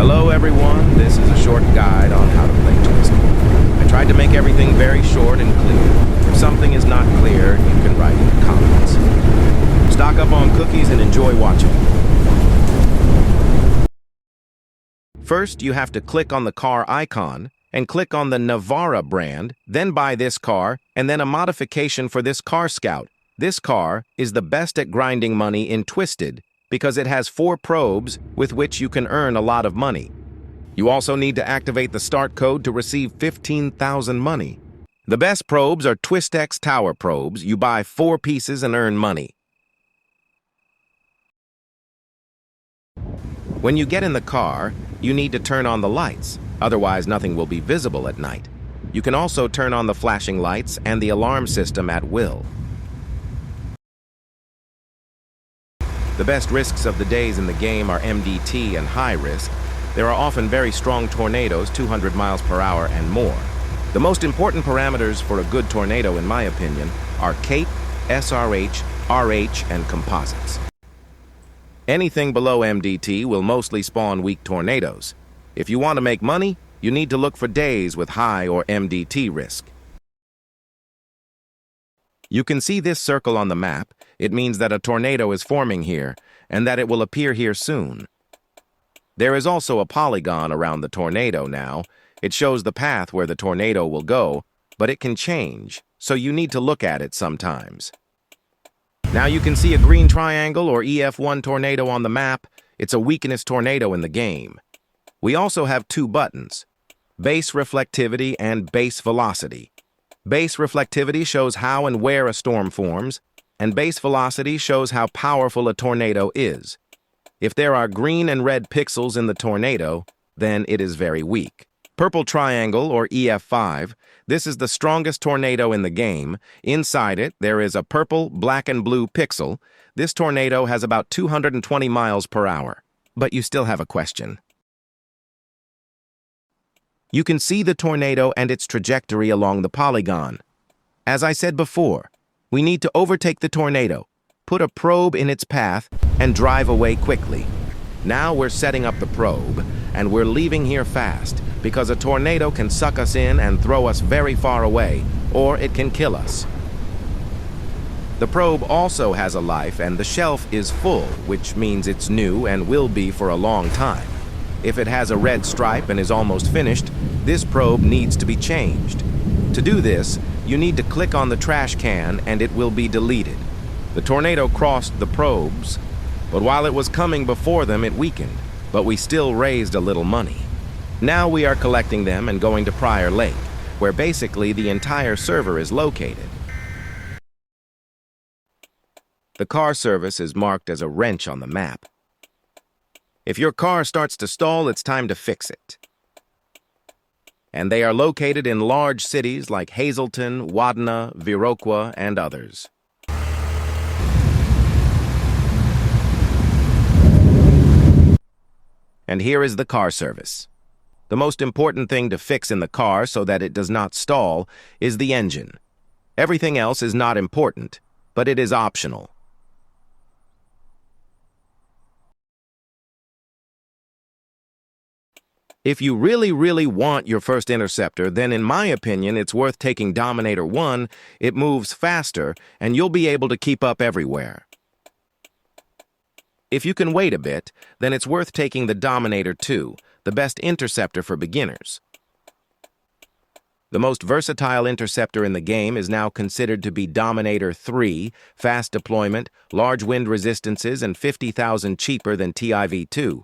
Hello everyone, this is a short guide on how to play Twisted. I tried to make everything very short and clear. If something is not clear, you can write in the comments. Stock up on cookies and enjoy watching. First, you have to click on the car icon and click on the Navara brand, then buy this car, and then a modification for this Car Scout. This car is the best at grinding money in Twisted because it has 4 probes with which you can earn a lot of money. You also need to activate the start code to receive 15,000 money. The best probes are TwistX Tower probes. You buy 4 pieces and earn money. When you get in the car, you need to turn on the lights, otherwise nothing will be visible at night. You can also turn on the flashing lights and the alarm system at will. The best risks of the days in the game are MDT and high risk. There are often very strong tornadoes, 200 miles per hour and more. The most important parameters for a good tornado, in my opinion, are CAPE, SRH, RH, and composites. Anything below MDT will mostly spawn weak tornadoes. If you want to make money, you need to look for days with high or MDT risk. You can see this circle on the map. It means that a tornado is forming here, and that it will appear here soon. There is also a polygon around the tornado now. It shows the path where the tornado will go, but it can change, so you need to look at it sometimes. Now you can see a green triangle or EF1 tornado on the map. It's a weakest tornado in the game. We also have 2 buttons, base reflectivity and base velocity. Base reflectivity shows how and where a storm forms, and base velocity shows how powerful a tornado is. If there are green and red pixels in the tornado, then it is very weak. Purple triangle, or EF5, this is the strongest tornado in the game. Inside it, there is a purple, black, and blue pixel. This tornado has about 220 miles per hour. But you still have a question. You can see the tornado and its trajectory along the polygon. As I said before, we need to overtake the tornado, put a probe in its path, and drive away quickly. Now we're setting up the probe, and we're leaving here fast, because a tornado can suck us in and throw us very far away, or it can kill us. The probe also has a life, and the shelf is full, which means it's new and will be for a long time. If it has a red stripe and is almost finished, this probe needs to be changed. To do this, you need to click on the trash can and it will be deleted. The tornado crossed the probes, but while it was coming before them, it weakened, but we still raised a little money. Now we are collecting them and going to Prior Lake, where basically the entire server is located. The car service is marked as a wrench on the map. If your car starts to stall, it's time to fix it. And they are located in large cities like Hazleton, Wadena, Viroqua, and others. And here is the car service. The most important thing to fix in the car so that it does not stall is the engine. Everything else is not important, but it is optional. If you really want your first interceptor, then in my opinion, it's worth taking Dominator 1. It moves faster, and you'll be able to keep up everywhere. If you can wait a bit, then it's worth taking the Dominator 2, the best interceptor for beginners. The most versatile interceptor in the game is now considered to be Dominator 3, fast deployment, large wind resistances, and 50,000 cheaper than TIV2.